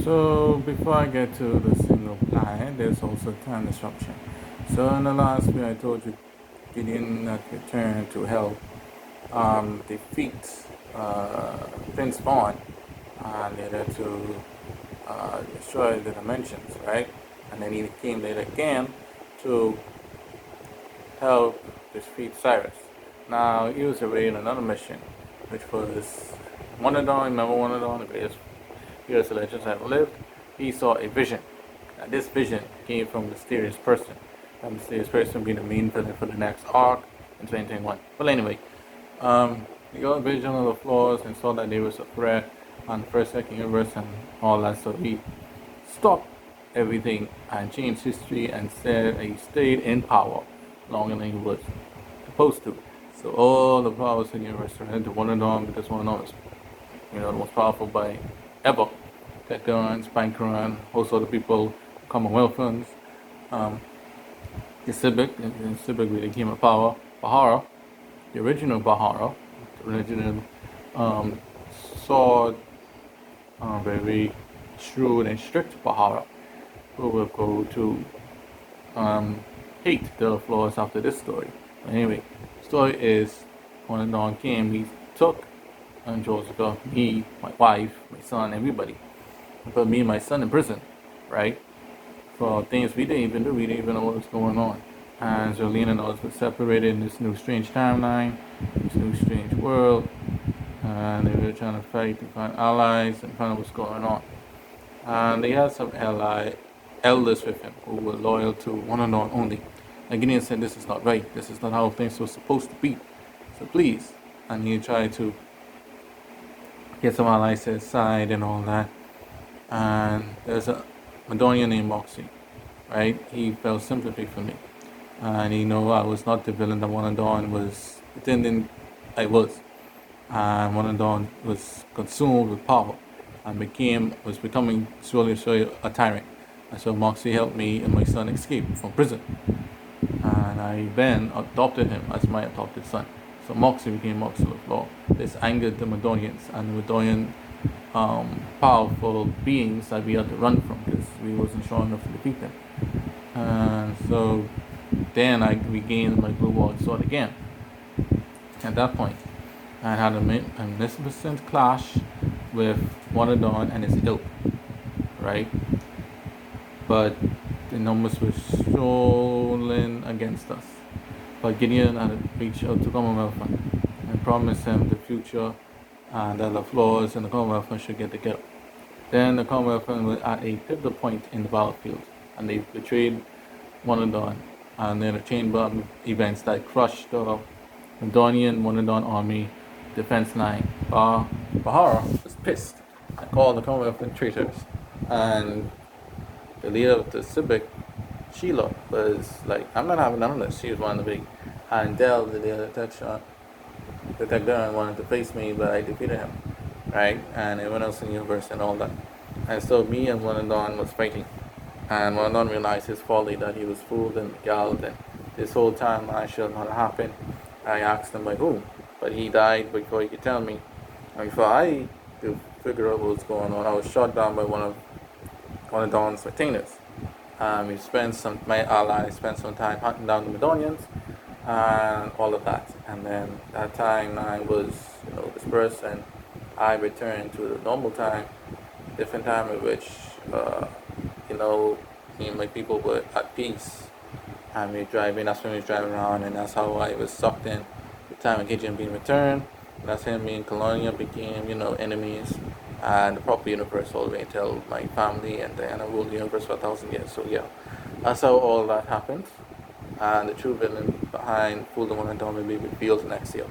So before I get to the single planet, there's also time disruption. So in the last video, I told you Gideon had returned to help defeat Prince Vaughn and later to destroy the dimensions, right? And then he came later again to help defeat Cyrus. Now he was away on another mission, which was Onenadon. Remember Onenadon, the greatest heroes of legends have lived? He saw a vision. Now this vision came from a mysterious person. That mysterious person being the main villain for the next arc in 2021. But anyway, he got a vision of the floors and saw that there was a threat on the first second universe and all that. So he stopped everything and changed history and said he stayed in power longer than he was supposed to. So all the powers in the universe turned to Onenadon because Onenadon is, the most powerful by ever. Tekaran, Spankaran, also other people, Commonwealth funds, the Civic really came of power. Bahara, the original Bahara, the original sword, very shrewd and strict Bahara, who will go to hate the LaFleurs after this story. But anyway, the story is Onenadon came, he took Jessica, me, my wife, my son, everybody. Put me and my son in prison, right? For things we didn't even do, we didn't even know what was going on. And Jolene and us were separated in this new strange timeline, this new strange world. And they were trying to fight to find allies and find out what's going on. And they had some elders with him who were loyal to Onenadon only. And Gideon said, this is not right, this is not how things were supposed to be. So please. And he tried to get some allies to his side and all that. And there's a Madonian named Moxie, right? He felt sympathy for me. And he knew I was not the villain that Onenadon was pretending I was. And Onenadon was consumed with power and was becoming slowly a tyrant. And so Moxie helped me and my son escape from prison. And I then adopted him as my adopted son. So Moxie became Moxie LaFleur. This angered the Madonians, and the Madonian powerful beings that we had to run from because we wasn't strong enough to defeat them. And so then I regained my blue ward sword again. At that point, I had a magnificent clash with Onenadon and his ilk, right? But the numbers were stolen against us. But Gideon had reached out to Commonwealth and promised him the future and that LaFleurs and the Commonwealth Fund should get together. Then the Commonwealth Fund was at a pivotal point in the battlefield, and they betrayed Onenadon, and then a chain of events that crushed the Onenadon army defense line. Bahara was pissed and called the Commonwealth Fund traitors, and the leader of the Civic, Sheila, was like, I'm not having none of this. She was one of the big, and Dell, the leader of the Tekaran wanted to face me, but I defeated him, right? And everyone else in the universe and all that. And so me and Onenadon was fighting. And Onenadon realized his folly, that he was fooled and beguiled, and this whole time I should not happen. I asked him by whom, but he died before he could tell me. And before I could figure out what was going on, I was shot down by one of Onenadon's retainers. My ally spent some time hunting down the Madonians and all of that. And then that time I was, dispersed, and I returned to the normal time, different time in which, me and my people were at peace. And that's when we were driving around, and that's how I was sucked in. The time of Gideon being returned, that's when me and Colonia became, enemies. And the proper universe all the way until my family and Diana ruled the universe for 1,000 years. So yeah, that's how all that happened. And the true villain behind Fool the Onenadon will be revealed next year.